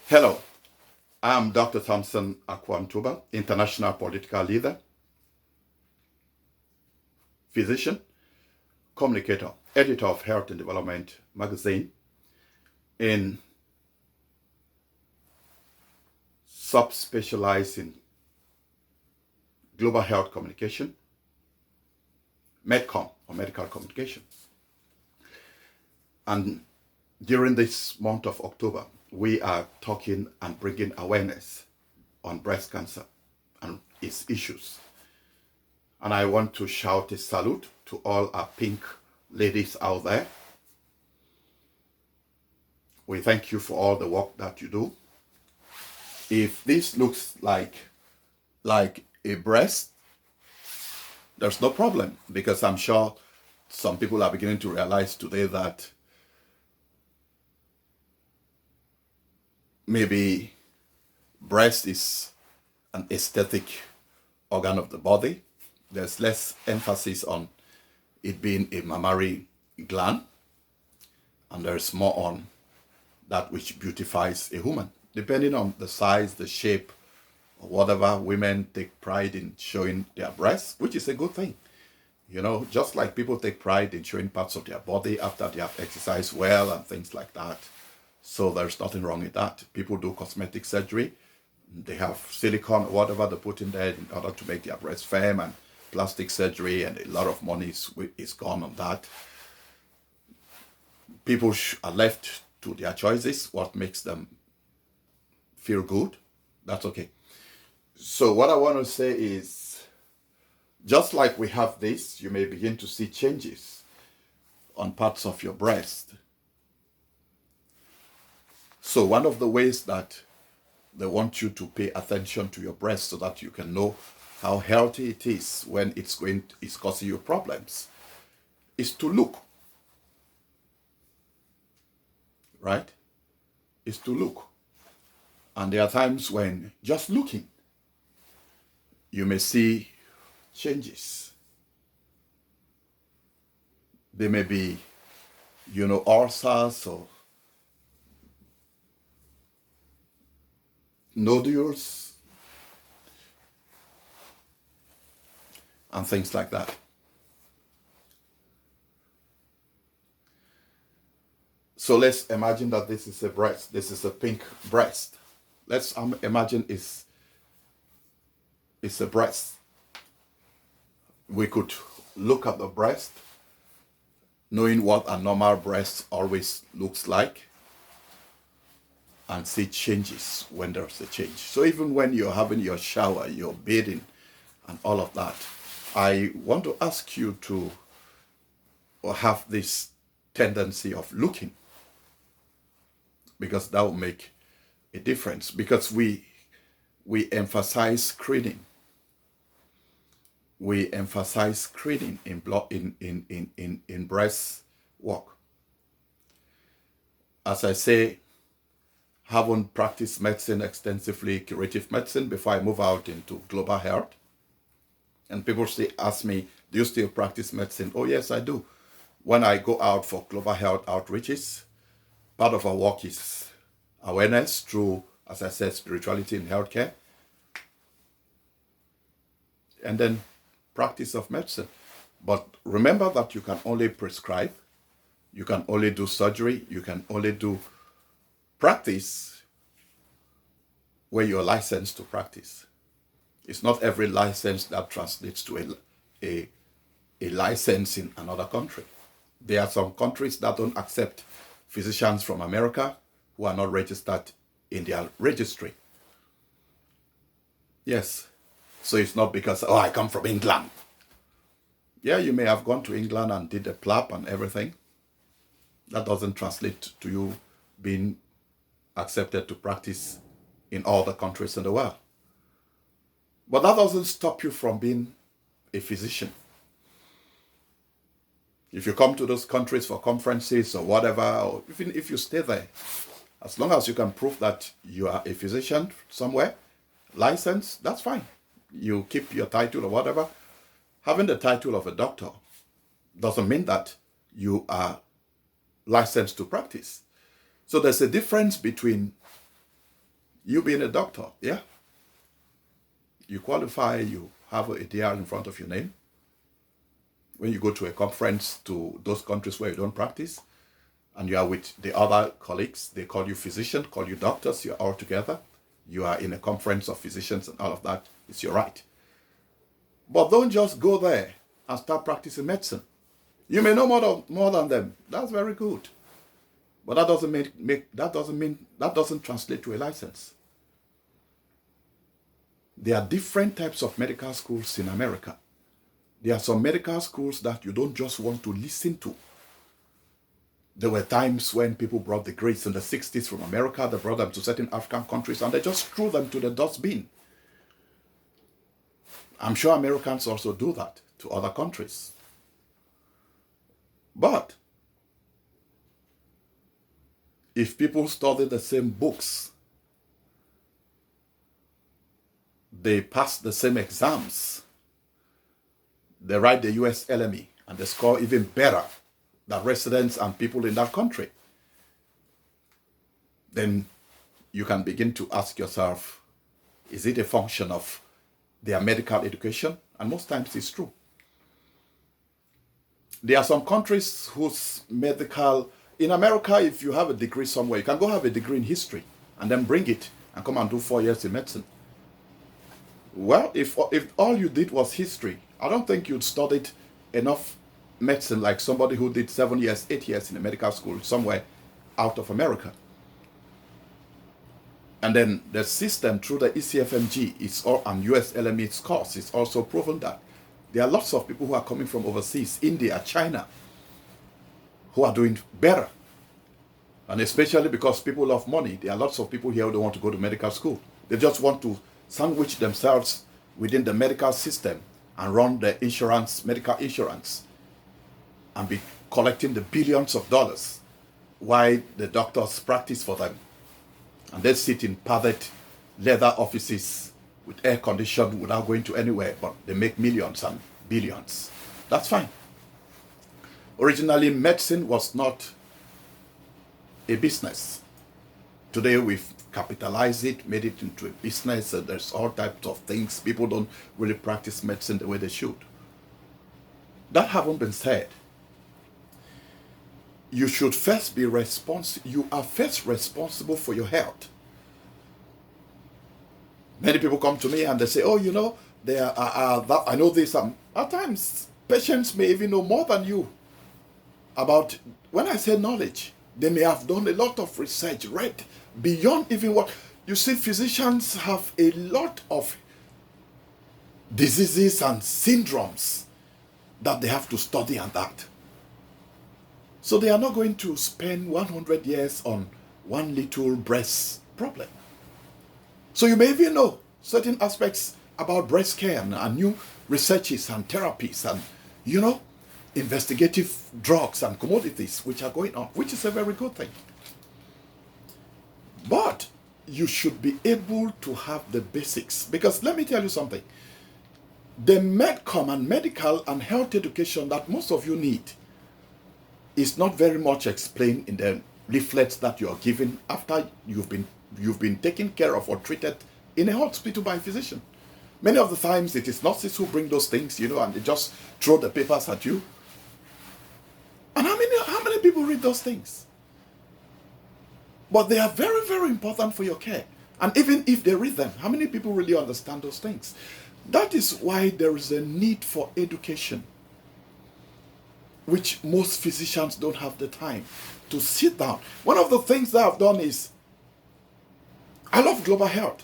Hello, I'm Dr. Thompson Akwo Ntuba, international political leader, physician, communicator, editor of Health and Development magazine, in subspecialized in global health communication, MedCom or medical communication. And during this month of October, we are talking and bringing awareness on breast cancer and its issues. And I want to shout a salute to all our pink ladies out there. We thank you for all the work that you do. If this looks like a breast, there's no problem, because I'm sure some people are beginning to realize today that maybe breast is an aesthetic organ of the body. There's less emphasis on it being a mammary gland, and there's more on that which beautifies a woman. Depending on the size, the shape, or whatever, women take pride in showing their breasts, which is a good thing. You know, just like people take pride in showing parts of their body after they have exercised well and things like that. So there's nothing wrong with that. People do cosmetic surgery. They have silicone or whatever they put in there in order to make their breasts firm, and plastic surgery, and a lot of money is gone on that. People are left to their choices, what makes them feel good. That's okay. So what I want to say is, just like we have this, you may begin to see changes on parts of your breast. So one of the ways that they want you to pay attention to your breast so that you can know how healthy it is when it's causing you problems is to look. Right? Is to look. And there are times when just looking, you may see changes. They may be, ulcers or nodules and things like that. So let's imagine that this is a breast. This is a pink breast. Let's imagine it's a breast. We could look at the breast, knowing what a normal breast always looks like, and see changes when there's a change. So even when you're having your shower, you're bathing, and all of that, I want to ask you to have this tendency of looking, because that will make a difference. Because we emphasize screening. We emphasize screening in breast work. As I say, haven't practiced medicine extensively, curative medicine, before I move out into global health. And people ask me, do you still practice medicine? Oh, yes, I do. When I go out for global health outreaches, part of our work is awareness through, as I said, spirituality in healthcare, and then practice of medicine. But remember that you can only prescribe, you can only do surgery, you can only do practice where you're licensed to practice. It's not every license that translates to a license in another country. There are some countries that don't accept physicians from America who are not registered in their registry. Yes. So it's not because, I come from England. Yeah, you may have gone to England and did a PLAP and everything. That doesn't translate to you being accepted to practice in all the countries in the world. But that doesn't stop you from being a physician. If you come to those countries for conferences or whatever, or even if you stay there, as long as you can prove that you are a physician somewhere, licensed, that's fine. You keep your title or whatever. Having the title of a doctor doesn't mean that you are licensed to practice. So there's a difference between You being a doctor, yeah? You qualify, you have a DR in front of your name. When you go to a conference to those countries where you don't practice, and you are with the other colleagues, they call you physician, call you doctors, you're all together. You are in a conference of physicians and all of that. It's your right. But don't just go there and start practicing medicine. You may know more than them. That's very good. But that doesn't translate to a license. There are different types of medical schools in America. There are some medical schools that you don't just want to listen to. There were times when people brought the grades in the 60s from America, they brought them to certain African countries, and they just threw them to the dustbin. I'm sure Americans also do that to other countries. But if people study the same books, they pass the same exams, they write the US LME, and they score even better than residents and people in that country, then you can begin to ask yourself, is it a function of their medical education? And most times it's true. There are some countries whose medical, in America, if you have a degree somewhere, you can go have a degree in history and then bring it and come and do 4 years in medicine. Well, if all you did was history, I don't think you'd studied enough medicine like somebody who did 7 years, 8 years in a medical school somewhere out of America. And then the system through the ECFMG and US LME course is also proven that there are lots of people who are coming from overseas, India, China, who are doing better. And especially because people love money, there are lots of people here who don't want to go to medical school. They just want to sandwich themselves within the medical system and run the insurance, medical insurance, and be collecting the billions of dollars while the doctors practice for them. And they sit in padded leather offices with air conditioned without going to anywhere, but they make millions and billions. That's fine. Originally, medicine was not a business. Today, we've capitalized it, made it into a business, and there's all types of things. People don't really practice medicine the way they should. That having been said, you should first be responsible. You are first responsible for your health. Many people come to me and they say, oh, you know, I know this. At times, patients may even know more than you about, when I say knowledge, they may have done a lot of research, read beyond even what, you see, physicians have a lot of diseases and syndromes that they have to study and that. So they are not going to spend 100 years on one little breast problem. So you may even know certain aspects about breast care and new researches and therapies and, you know, investigative drugs and commodities which are going on, which is a very good thing. But you should be able to have the basics, because let me tell you something. The medcom and medical and health education that most of you need is not very much explained in the leaflets that you are given after you've been taken care of or treated in a hospital by a physician. Many of the times it is nurses who bring those things, you know, and they just throw the papers at you. And how many people read those things? But they are very, very important for your care. And even if they read them, how many people really understand those things? That is why there is a need for education, which most physicians don't have the time to sit down. One of the things that I've done is, I love global health.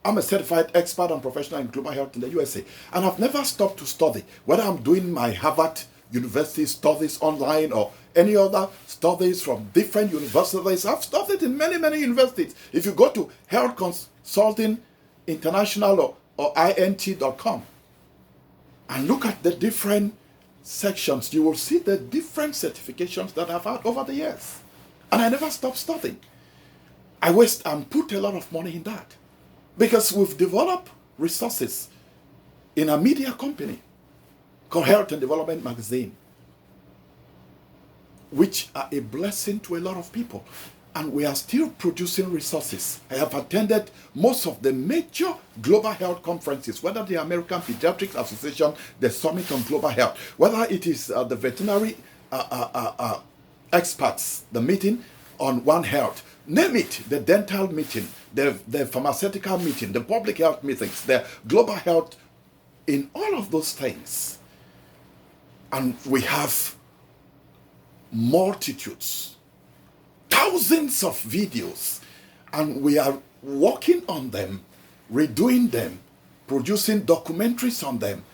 I'm a certified expert and professional in global health in the USA. And I've never stopped to study, whether I'm doing my Harvard University studies online or any other studies from different universities. I've studied in many, many universities. If you go to Health Consulting International or INT.com and look at the different sections, you will see the different certifications that I've had over the years. And I never stopped studying. I waste and put a lot of money in that, because we've developed resources in a media company called Health and Development Magazine, which are a blessing to a lot of people. and we are still producing resources. I have attended most of the major global health conferences, whether the American Pediatrics Association, the Summit on Global Health, whether it is the veterinary experts, the meeting on One Health, name it, the dental meeting, the pharmaceutical meeting, the public health meetings, the global health, in all of those things. And we have multitudes, thousands of videos, and we are working on them, redoing them, producing documentaries on them,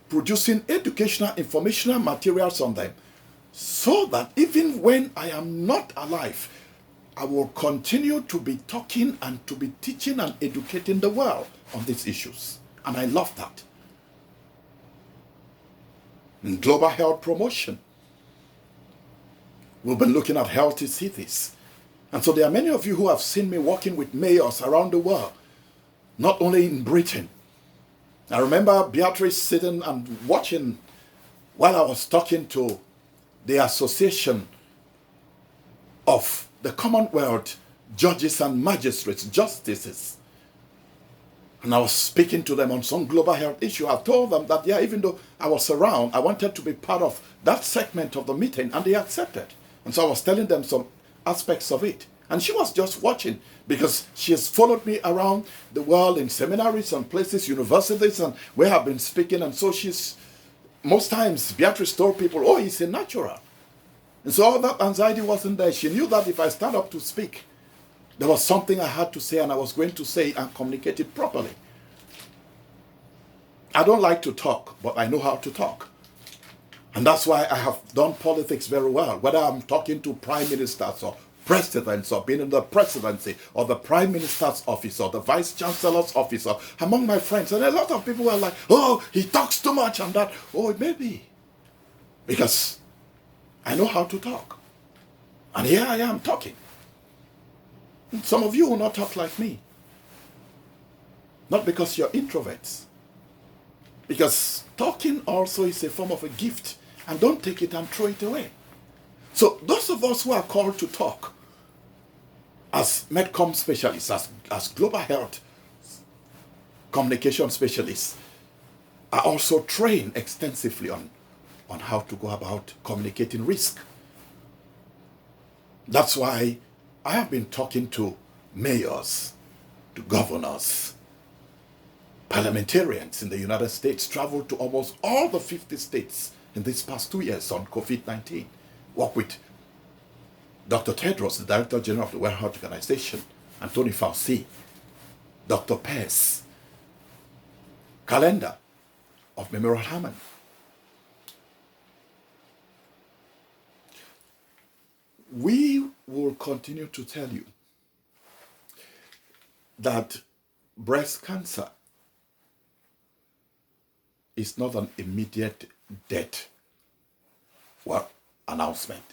producing educational, informational materials on them, so that even when I am not alive, I will continue to be talking and to be teaching and educating the world on these issues. And I love that. In global health promotion, we've been looking at healthy cities. And so there are many of you who have seen me working with mayors around the world, not only in Britain. I remember Beatrice sitting and watching while I was talking to the Association of the Commonwealth Judges and Magistrates, Justices. And I was speaking to them on some global health issue. I told them that, yeah, even though I was around, I wanted to be part of that segment of the meeting, and they accepted. And so I was telling them some aspects of it. And she was just watching, because she has followed me around the world in seminaries and places, universities, and where I've been speaking. And so most times, Beatrice told people, oh, he's a natural. And so all that anxiety wasn't there. She knew that if I stand up to speak, there was something I had to say, and I was going to say it and communicate it properly. I don't like to talk, but I know how to talk. And that's why I have done politics very well, whether I'm talking to prime ministers or presidents, or being in the presidency, or the prime minister's office, or the vice chancellor's office, or among my friends. And a lot of people were like, oh, he talks too much and that. Oh, it may be. Because I know how to talk. And here I am talking. And some of you will not talk like me. Not because you're introverts. Because talking also is a form of a gift. And don't take it and throw it away. So those of us who are called to talk as Medcom specialists, as global health communication specialists, are also trained extensively on how to go about communicating risk. That's why I have been talking to mayors, to governors, parliamentarians in the United States, traveled to almost all the 50 states in these past 2 years on COVID-19. Work with Dr. Tedros, the Director General of the World Health Organization, Anthony Fauci, Dr. Pez, calendar of Memorial Hermann. We will continue to tell you that breast cancer is not an immediate death announcement.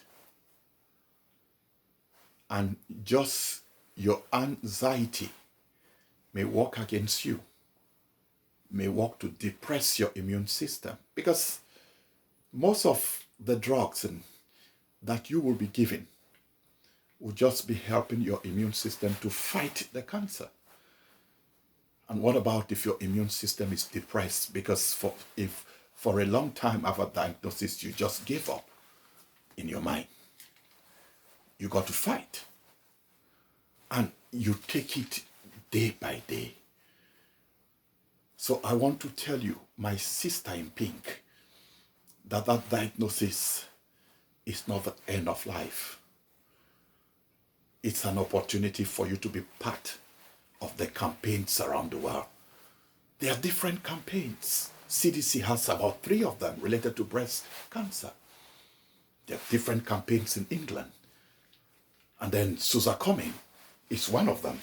And just your anxiety may work against you, may work to depress your immune system, because most of the drugs that you will be given will just be helping your immune system to fight the cancer. And what about if your immune system is depressed? Because if for a long time after diagnosis you just gave up in your mind, you got to fight. And you take it day by day. So I want to tell you, my sister in pink, that diagnosis is not the end of life. It's an opportunity for you to be part of the campaigns around the world. There are different campaigns. CDC has about 3 of them related to breast cancer. There are different campaigns in England. And then Susan Cumming is one of them.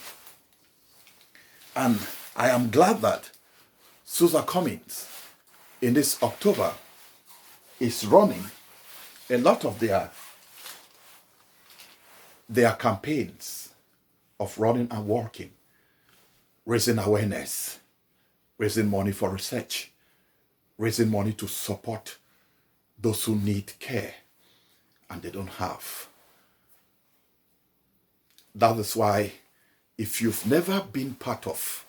And I am glad that Susan Cummings in this October is running a lot of their campaigns of running and working, raising awareness, raising money for research, raising money to support those who need care and they don't have. That is why, if you've never been part of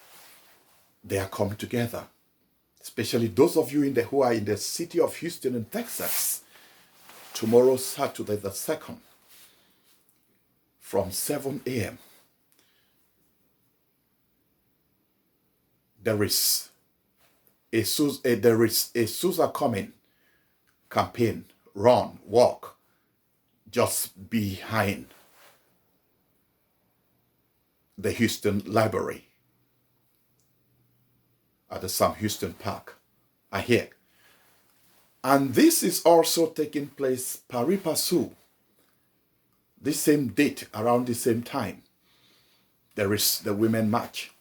their come together, especially those of you who are in the city of Houston in Texas, tomorrow, Saturday the 2nd, from 7 a.m., there is a Susa Coming campaign, run, walk, just behind the Houston Library at the Sam Houston Park, I hear. And this is also taking place pari passu, this same date, around the same time. There is the Women March.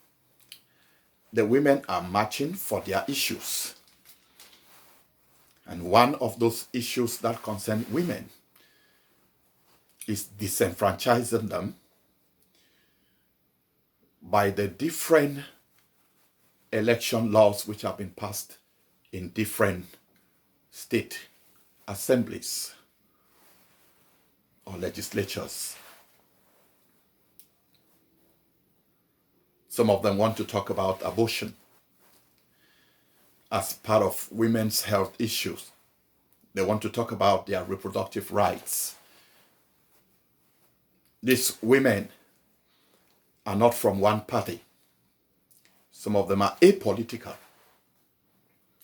The women are marching for their issues. And one of those issues that concern women is disenfranchising them by the different election laws which have been passed in different state assemblies or legislatures. Some of them want to talk about abortion as part of women's health issues. They want to talk about their reproductive rights. These women are not from one party. Some of them are apolitical.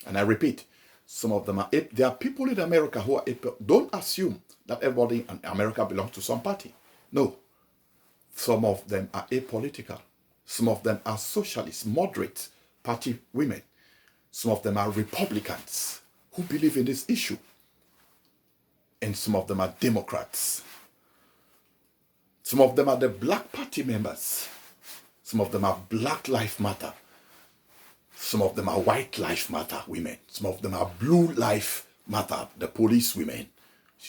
And I repeat, some of them are there are people in America who are don't assume that everybody in America belongs to some party. No. Some of them are apolitical. Some of them are socialist, moderate party women. Some of them are Republicans who believe in this issue. And some of them are Democrats. Some of them are the Black Party members. Some of them are Black Lives Matter. Some of them are White Lives Matter women. Some of them are Blue Lives Matter, the police women.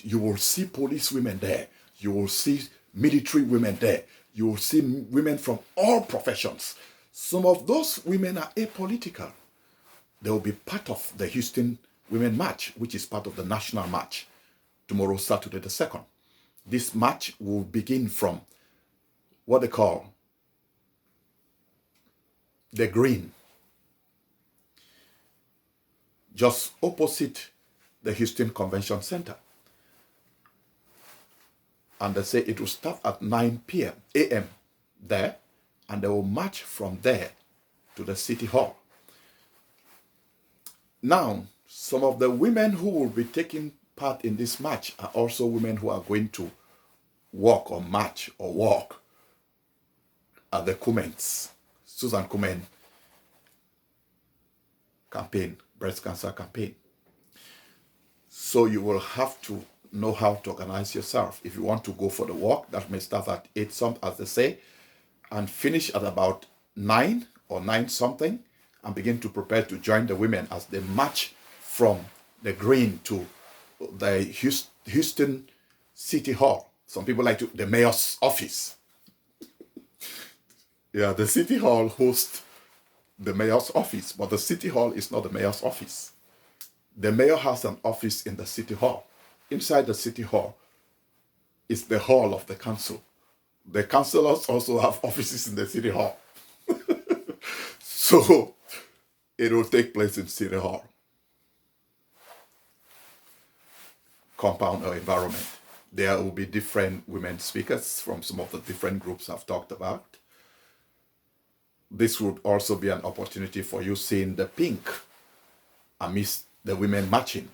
You will see police women there. You will see military women there. You will see women from all professions. Some of those women are apolitical. They will be part of the Houston Women March, which is part of the National March, tomorrow, Saturday the 2nd. This march will begin from what they call the Green, just opposite the Houston Convention Center. And they say it will start at 9 a.m. there, and they will march from there to the City Hall. Now, some of the women who will be taking part in this march are also women who are going to walk or march or walk at the Cummins, Susan Cummins campaign, breast cancer campaign. So you will have to know how to organize yourself. If you want to go for the walk, that may start at 8 something, as they say, and finish at about 9 or 9 something, and begin to prepare to join the women as they march from the Green to the Houston City Hall. Some people like the mayor's office. Yeah, the City Hall hosts the mayor's office, but the City Hall is not the mayor's office. The mayor has an office in the City Hall. Inside the City Hall is the hall of the council. The councillors also have offices in the City Hall. So it will take place in City Hall compound or environment. There will be different women speakers from some of the different groups I've talked about. This would also be an opportunity for you seeing the pink amidst the women marching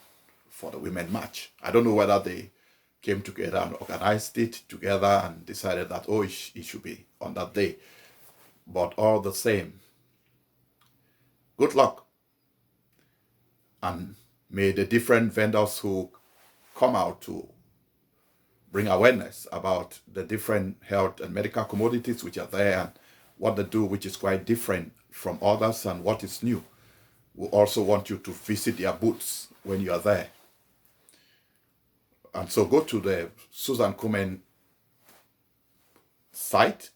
for the Women March. I don't know whether they came together and organized it together and decided that, oh, it should be on that day. But all the same, good luck. And may the different vendors who come out to bring awareness about the different health and medical commodities which are there and what they do, which is quite different from others, and what is new. We also want you to visit their booths when you are there. And so go to the Susan Cummins site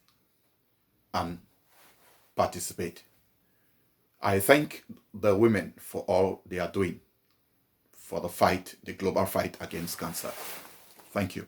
and participate. I thank the women for all they are doing for the fight, the global fight against cancer. Thank you.